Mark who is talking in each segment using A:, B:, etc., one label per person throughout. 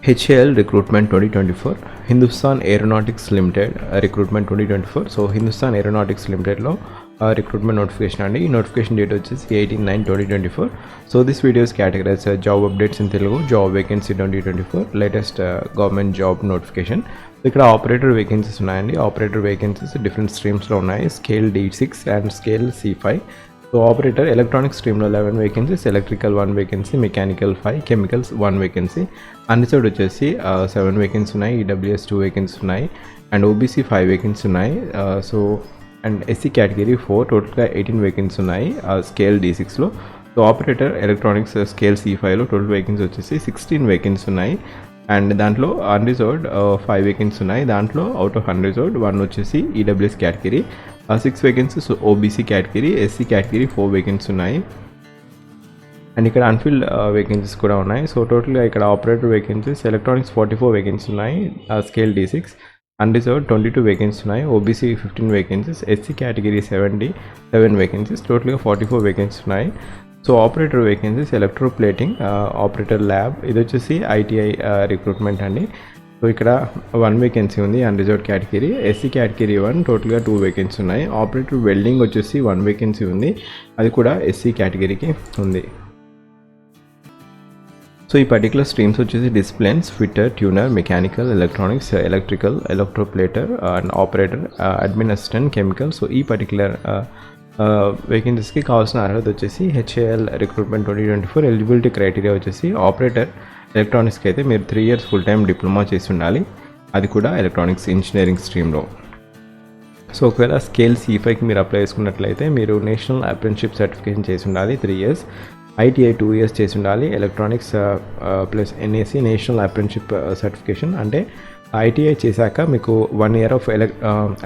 A: HAL Recruitment 2024, Hindustan Aeronautics Limited Recruitment 2024. So Hindustan Aeronautics Limited lo recruitment notification and notification date వచ్చేసి 18/9/2024. So this video is categorized as job updates in Telugu, job vacancy 2024, latest government job notification. ఇక్కడ operator vacancies ఉన్నాయండి. Operator vacancies different స్ట్రీమ్స్లో ఉన్నాయి, scale D6 and scale C5. So operator electronic స్ట్రీమ్లో 11 vacancies, electrical 1 vacancy, mechanical 5, chemicals 1 vacancy. Unreserved వచ్చేసి 7 vacancy ఉన్నాయి, EWS 2 vacancy ఉన్నాయి, and OBC 5 vacancy ఉన్నాయి. So and SC category 4, టోటల్గా 18 వేకెన్సీ ఉన్నాయి స్కేల్ D6లో. సో ఆపరేటర్ ఎలక్ట్రానిక్స్ స్కేల్ C5లో total vacancy వచ్చేసి 16 వేకెన్సీ ఉన్నాయి, అండ్ దాంట్లో అన్రిజర్వ్డ్ 5 వేకెన్సీ ఉన్నాయి. దాంట్లో అవుట్ ఆఫ్ అన్రిజర్వ్డ్ 1 వచ్చేసి EWS category, 6 vacancies OBC category, SC category 4 vacancy ఉన్నాయి, అండ్ ఇక్కడ అన్ఫిల్డ్ వేకెన్సీస్ కూడా ఉన్నాయి. సో టోటల్గా ఇక్కడ ఆపరేటర్ వేకెన్సీస్ ఎలక్ట్రానిక్స్ 44 వేకెన్సీ ఉన్నాయి స్కేల్ D6, అన్రిజర్వ్డ్ 22 వేకెన్సీ ఉన్నాయి, OBC 15 vacancies, SC category 77 vacancies, టోటల్గా 44 వేకెన్సీ ఉన్నాయి. So operator vacancies electroplating operator lab, ఇది వచ్చేసి ITI రిక్రూట్మెంట్ అండి. సో ఇక్కడ 1 వేకెన్సీ ఉంది అన్రిజర్వ్డ్ కేటగిరీ, SC కేటగిరీ 1, టోటల్గా 2 వేకెన్సీ ఉన్నాయి. ఆపరేటర్ వెల్డింగ్ వచ్చేసి 1 వేకెన్సీ ఉంది, అది కూడా SC కేటగిరీకి ఉంది. సో ఈ పర్టికులర్ స్ట్రీమ్స్ వచ్చేసి disciplines, fitter, tuner, mechanical, electronics, electrical, ఎలక్ట్రోప్లేటర్ and operator, admin assistant, chemical. So ఈ పర్టికులర్ వేకెన్సీస్కి కావాల్సిన అర్హత వచ్చేసి HAL రిక్రూట్మెంట్ 2024 ఎలిజిబిలిటీ క్రైటీరియా వచ్చేసి ఆపరేటర్ ఎలక్ట్రానిక్స్కి అయితే మీరు 3 years ఫుల్ టైం డిప్లొమా చేసి ఉండాలి, అది కూడా ఎలక్ట్రానిక్స్ ఇంజనీరింగ్ స్ట్రీమ్లో. సో ఒకవేళ స్కేల్ C5కి మీరు అప్లై చేసుకున్నట్లయితే మీరు నేషనల్ అప్రెంటిస్షిప్ సర్టిఫికేషన్ చేసి ఉండాలి 3 years, ITI 2 years చేసి ఉండాలి, electronics plus NAC national apprenticeship certification. అంటే ITI చేశాక మీకు 1 year ఆఫ్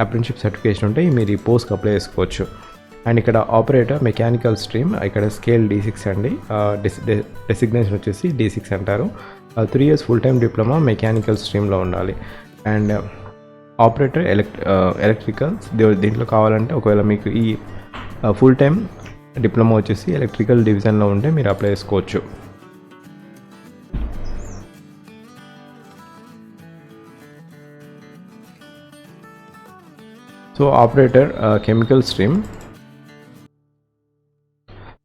A: అప్రెంటిస్షిప్ సర్టిఫికేషన్ ఉంటే మీరు ఈ పోస్ట్కి అప్లై చేసుకోవచ్చు. అండ్ ఇక్కడ ఆపరేటర్ మెకానికల్ స్ట్రీమ్, ఇక్కడ స్కేల్ D6 అండి, డెసిగ్నేషన్ వచ్చేసి D6 అంటారు. 3 years full time diploma mechanical స్ట్రీమ్లో ఉండాలి. అండ్ ఆపరేటర్ ఎలక్ట్రికల్, దీంట్లో కావాలంటే ఒకవేళ మీకు ఈ ఫుల్ టైం డిప్లొమా వచ్చేసి ఎలక్ట్రికల్ డివిజన్లో ఉంటే మీరు అప్లై చేసుకోవచ్చు. So operator chemical stream,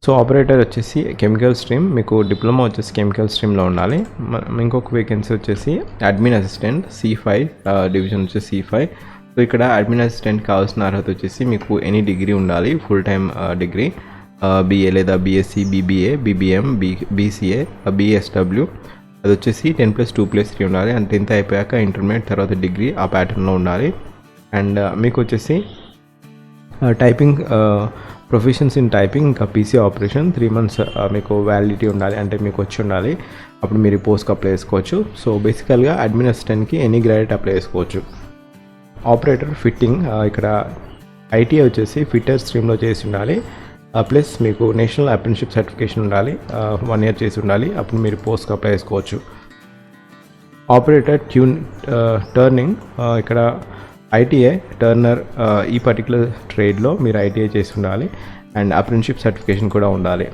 A: so operator వచ్చేసి కెమికల్ స్ట్రీమ్, మీకు డిప్లొమా వచ్చేసి కెమికల్ స్ట్రీమ్లో ఉండాలి. ఇంకొక వేకెన్సీ వచ్చేసి అడ్మిన్ అసిస్టెంట్ C5 డివిజన్ వచ్చేసి C5. సో ఇక్కడ అడ్మిన్ అసిస్టెంట్ కావాల్సిన అర్హత వచ్చేసి మీకు ఎనీ డిగ్రీ ఉండాలి, ఫుల్ టైమ్ డిగ్రీ, BA లేదా BSc, BBA, BBM, BCA, BSW, అది వచ్చేసి 10+2+3 ఉండాలి. అండ్ 10th అయిపోయాక ఇంటర్మీడియట్, తర్వాత డిగ్రీ ఆ ప్యాటర్న్లో ఉండాలి. అండ్ మీకు వచ్చేసి టైపింగ్ ప్రొఫెషన్స్ ఇన్ టైపింగ్, ఇంకా PC ఆపరేషన్ 3 months మీకు వ్యాలిడిటీ ఉండాలి, అంటే మీకు వచ్చి ఉండాలి, అప్పుడు మీరు పోస్ట్కి అప్లై చేసుకోవచ్చు. సో బేసికల్గా అడ్మిన్ అసిస్టెంట్కి ఎనీ గ్రాడ్యుయేట్ అప్లై చేసుకోవచ్చు. ఆపరేటర్ ఫిట్టింగ్, ఇక్కడ ITI వచ్చేసి ఫిట్టర్ స్ట్రీమ్లో చేసి ఉండాలి, ప్లస్ మీకు నేషనల్ అప్రెంటిస్షిప్ సర్టిఫికేషన్ ఉండాలి, 1 year చేసి ఉండాలి, అప్పుడు మీరు పోస్ట్కి అప్లై చేసుకోవచ్చు. ఆపరేటర్ టర్నింగ్, ఇక్కడ ITI టర్నర్, ఈ పర్టికులర్ ట్రేడ్లో మీరు ITI చేసి ఉండాలి, అండ్ అప్రెంటిస్షిప్ సర్టిఫికేషన్ కూడా ఉండాలి.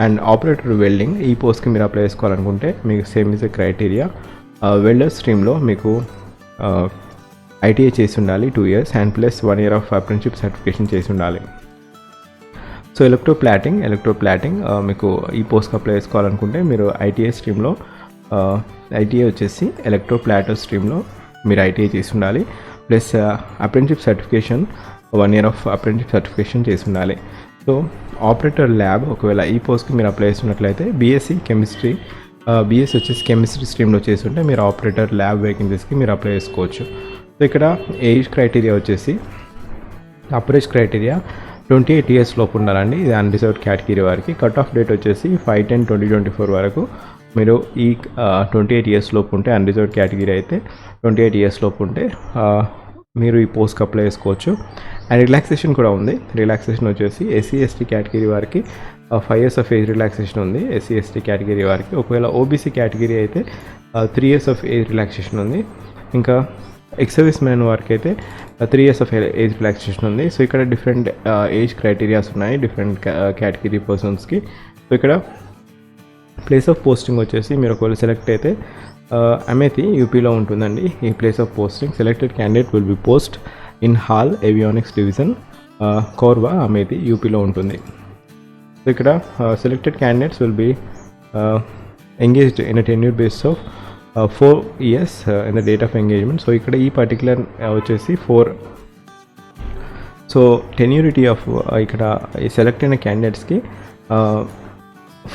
A: అండ్ ఆపరేటర్ వెల్డింగ్, ఈ పోస్ట్కి మీరు అప్లై చేసుకోవాలనుకుంటే మీకు సేమ్ ఇస్ క్రైటీరియా. వెల్డర్ స్ట్రీమ్లో మీకు ITI చేసి ఉండాలి 2 years, and plus 1 year of apprenticeship certification చేసి ఉండాలి. సో ఎలక్ట్రోప్లాటింగ్ మీకు ఈ పోస్ట్కి అప్లై చేసుకోవాలనుకుంటే మీరు ITI స్ట్రీమ్లో, ITI వచ్చేసి ఎలక్ట్రోప్లాటర్ స్ట్రీమ్లో మీరు ITI చేసి ఉండాలి, plus apprenticeship certification 1 year of apprenticeship certification చేసి ఉండాలి. సో ఆపరేటర్ ల్యాబ్, ఒకవేళ ఈ పోస్ట్కి మీరు అప్లై చేసినట్లయితే BSc కెమిస్ట్రీ, BS వచ్చేసి కెమిస్ట్రీ స్ట్రీమ్లో చేసి ఉంటే మీరు ఆపరేటర్ ల్యాబ్ వేకెన్సీస్కి మీరు అప్లై చేసుకోవచ్చు. సో ఇక్కడ ఏజ్ క్రైటీరియా వచ్చేసి అప్పర్ ఏజ్ క్రైటీరియా 28 years లోపు ఉండాలండి, ఇది అన్రిజర్వ్డ్ కేటగిరీ వారికి. కట్ ఆఫ్ డేట్ వచ్చేసి 5/10/2024 వరకు. మీరు ఈ 28 years లోపు ఉంటే, అన్రిజర్వ్డ్ కేటగిరీ అయితే 28 years లోపు ఉంటే మీరు ఈ పోస్ట్కి అప్లై చేసుకోవచ్చు. అండ్ రిలాక్సేషన్ కూడా ఉంది. రిలాక్సేషన్ వచ్చేసి SC ST కేటగిరీ వారికి 5 years ఆఫ్ ఏజ్ రిలాక్సేషన్ ఉంది, SC ST కేటగిరీ వారికి. ఒకవేళ OBC కేటగిరీ అయితే 3 years ఆఫ్ ఏజ్ రిలాక్సేషన్ ఉంది. ఇంకా ఎక్స్ సర్వీస్ మ్యాన్ వారికి అయితే 3 years ఆఫ్ ఏజ్ రిలాక్సేషన్ ఉంది. సో ఇక్కడ డిఫరెంట్ ఏజ్ క్రైటీరియాస్ ఉన్నాయి డిఫరెంట్ కేటగిరీ పర్సన్స్కి. సో ఇక్కడ ప్లేస్ ఆఫ్ పోస్టింగ్ వచ్చేసి మీరు ఒకవేళ సెలెక్ట్ అయితే అమేథీ యూపీలో ఉంటుందండి ఈ place of posting. Selected candidate will be post in hall avionics division Korwa Amethi యూపీలో ఉంటుంది. సో ఇక్కడ selected candidates will be engaged in a tenure base of 4 years in the date of engagement. So ఇక్కడ ఈ particular వచ్చేసి 4. So టెన్యూరిటీ of ఇక్కడ ఈ select అయిన క్యాండిడేట్స్కి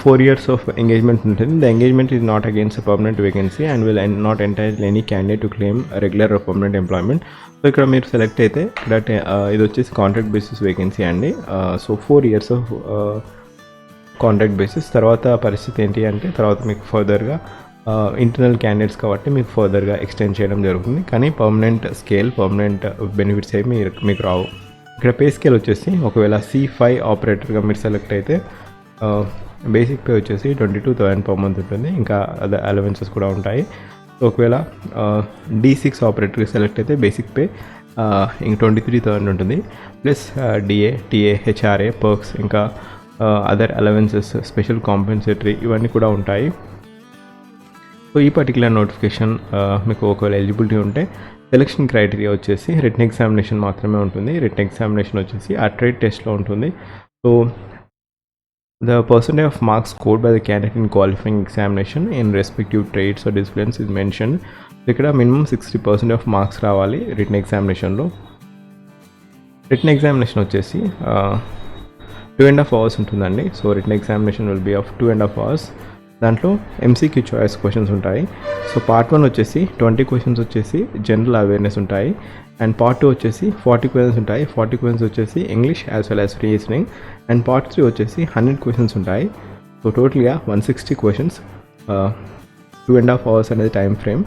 A: 4 years ఆఫ్ ఎంగేజ్మెంట్ ఉంటుంది. The engagement is not against permanent vacancy and will not entitle any candidate to claim regular or permanent employment. So ఇక్కడ మీరు సెలెక్ట్ అయితే ఇక్కడ ఇది వచ్చేసి కాంట్రాక్ట్ బేసిస్ వేకెన్సీ అండి. So 4 years of contract basis. తర్వాత పరిస్థితి ఏంటి అంటే తర్వాత మీకు ఫర్దర్గా ఇంటర్నల్ క్యాండిడేట్స్ కాబట్టి మీకు ఫర్దర్గా ఎక్స్టెండ్ చేయడం జరుగుతుంది. కానీ పర్మనెంట్ స్కేల్ పర్మనెంట్ బెనిఫిట్స్ ఏమి మీకు రావు. ఇక్కడ పే స్కేల్ వచ్చేసి ఒకవేళ C5 ఆపరేటర్గా మీరు సెలెక్ట్ అయితే బేసిక్ పే వచ్చేసి 22,000 per month ఉంటుంది. ఇంకా అదే అలవెన్సెస్ కూడా ఉంటాయి. సో ఒకవేళ D6 ఆపరేటర్గా సెలెక్ట్ అయితే బేసిక్ పే ఇంక 23,000 ఉంటుంది. Plus DA, TA, HRA, perks ఇంకా అదర్ అలవెన్సెస్ స్పెషల్ కాంపెన్సేటరీ ఇవన్నీ కూడా ఉంటాయి. సో ఈ పర్టికులర్ నోటిఫికేషన్ మీకు ఒకవేళ ఎలిజిబిలిటీ ఉంటే సెలెక్షన్ క్రైటీరియా వచ్చేసి రిటన్ ఎగ్జామినేషన్ మాత్రమే ఉంటుంది. రిటన్ ఎగ్జామినేషన్ వచ్చేసి ఆ ట్రేడ్ టెస్ట్లో ఉంటుంది. So the percentage of marks scored by the candidate in qualifying examination in respective trades or disciplines is mention. ఇక్కడ మినిమం 60% ఆఫ్ మార్క్స్ రావాలి రిటన్ ఎగ్జామినేషన్లో. రిటన్ ఎగ్జామినేషన్ వచ్చేసి 2.5 hours ఉంటుందండి. So written examination will be of 2.5 hours. దాంట్లో MCQ choice questions ఉంటాయి. So part 1 వచ్చేసి 20 questions వచ్చేసి general awareness ఉంటాయి. అండ్ పార్ట్ 2 వచ్చేసి 40 questions ఉంటాయి. 40 questions వచ్చేసి English as well as reasoning. And part 3 వచ్చేసి 100 questions ఉంటాయి. సో టోటల్గా 160 questions, 2.5 hours అనేది time frame.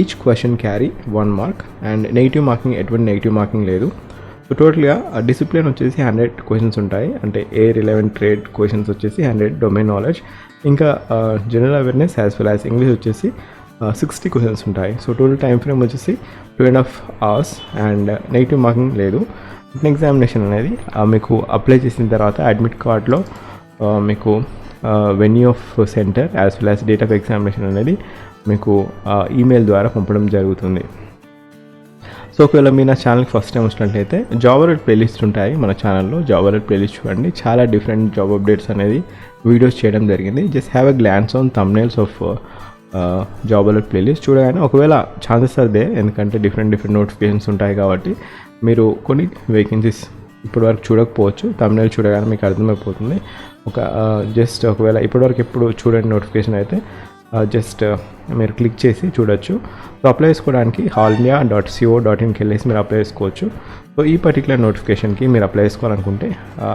A: Each question carry 1 mark and negative marking ఎటువంటి నెగిటివ్ మార్కింగ్ లేదు. సో టోటల్గా డిసిప్లిన్ వచ్చేసి 100 questions ఉంటాయి. అంటే రిలవెంట్ ట్రేడ్ క్వశ్చన్స్ వచ్చేసి 100, డొమైన్ నాలెడ్జ్ ఇంకా general awareness as well as English వచ్చేసి 60 questions ఉంటాయి. సో టోటల్ టైం ఫ్రేమ్ వచ్చేసి 2.5 hours అండ్ నెగిటివ్ మార్కింగ్ లేదు. రిటన్ ఎగ్జామినేషన్ అనేది మీకు అప్లై చేసిన తర్వాత అడ్మిట్ కార్డ్లో మీకు venue of centre as well as date of examination అనేది మీకు ఈమెయిల్ ద్వారా పంపడం జరుగుతుంది. సో ఒకవేళ మీ నా ఛానల్కి ఫస్ట్ టైం వచ్చినట్లయితే జాబ్ అలర్ట్ ప్లేలిస్ట్ ఉంటాయి మన ఛానల్లో. జాబ్ అలర్ట్ ప్లేలిస్ట్ చూడండి, చాలా డిఫరెంట్ జాబ్ అప్డేట్స్ అనేది వీడియోస్ చేయడం జరిగింది. Just have a glance on thumbnails of job alert playlist చూడగానే ఒకవేళ ఛాన్సెస్ అదే, ఎందుకంటే డిఫరెంట్ నోటిఫికేషన్స్ ఉంటాయి కాబట్టి మీరు కొన్ని వేకెన్సీస్ ఇప్పటివరకు చూడకపోవచ్చు. థంబ్నెయిల్ చూడగానే మీకు అర్థమైపోతుంది. జస్ట్ ఒకవేళ ఇప్పటివరకు ఎప్పుడు చూడండి నోటిఫికేషన్ అయితే జస్ట్ మీరు క్లిక్ చేసి చూడొచ్చు. సో అప్లై చేసుకోవడానికి allindia.co.inకి వెళ్ళేసి మీరు అప్లై చేసుకోవచ్చు. సో ఈ పర్టికులర్ నోటిఫికేషన్కి మీరు అప్లై చేసుకోవాలనుకుంటే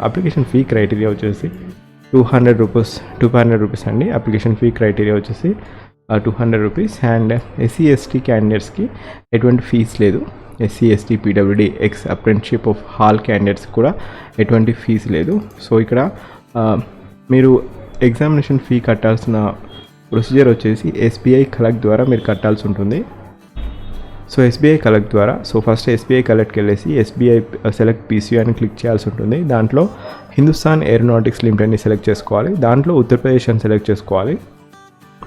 A: అప్లికేషన్ ఫీ క్రైటీరియా వచ్చేసి 200 రూపీస్ అండి. అప్లికేషన్ ఫీ క్రైటీరియా వచ్చేసి 200 రూపీస్. అండ్ SC/ST క్యాండిడేట్స్కి ఎటువంటి ఫీజ్ లేదు. SC/ST PWD X apprenticeship of hall candidates కూడా ఎటువంటి ఫీజ్ లేదు. సో ఇక్కడ మీరు ఎగ్జామినేషన్ ఫీ కట్టాల్సిన ప్రొసీజర్ వచ్చేసి SBI కలెక్ట్ ద్వారా మీరు కట్టాల్సి ఉంటుంది. సో SBI కలెక్ట్ ద్వారా ఫస్ట్ SBI కలెక్ట్కి వెళ్ళేసి SBI సెలెక్ట్ PCU అని క్లిక్ చేయాల్సి ఉంటుంది. దాంట్లో హిందుస్థాన్ ఏరోనాటిక్స్ లిమిటెడ్ని సెలెక్ట్ చేసుకోవాలి. దాంట్లో ఉత్తరప్రదేశ్ అని సెలెక్ట్ చేసుకోవాలి.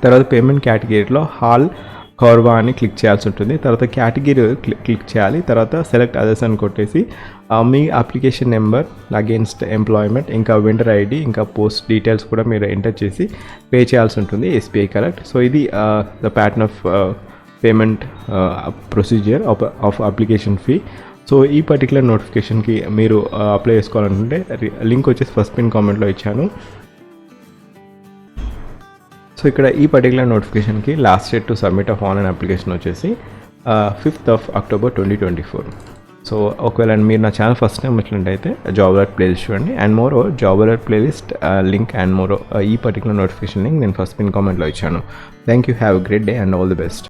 A: తర్వాత పేమెంట్ కేటగిరీలో హాల్ కోర్వా అని క్లిక్ చేయాల్సి ఉంటుంది. తర్వాత కేటగిరీ క్లిక్ చేయాలి. తర్వాత సెలెక్ట్ అదర్స్ అని కొట్టేసి మీ అప్లికేషన్ నెంబర్, అగేన్స్ట్ ఎంప్లాయ్మెంట్, ఇంకా వెండర్ ID, ఇంకా పోస్ట్ డీటెయిల్స్ కూడా మీరు ఎంటర్ చేసి పే చేయాల్సి ఉంటుంది SBI కలెక్ట్. సో ఇది the pattern of payment procedure of application fee. So ఈ పర్టికులర్ నోటిఫికేషన్కి మీరు అప్లై చేసుకోవాలనుకుంటే లింక్ వచ్చేసి ఫస్ట్ పిన్ కామెంట్లో ఇచ్చాను. సో ఇక్కడ ఈ పర్టికులర్ నోటిఫికేషన్కి last date to submit of online application వచ్చేసి 5th of October 2024. సో ఒకవేళ మీరు నా ఛానల్ ఫస్ట్ టైం వచ్చినట్టయితే జాబ్ అలర్ట్ ప్లేలిస్ట్ చూడండి. అండ్ మోరో job alert playlist link and మోరో ఈ పర్టికులర్ నోటిఫికేషన్ లింక్ నేను ఫస్ట్ పిన్ కామెంట్లో ఇచ్చాను. Thank you, have a great day and all the best.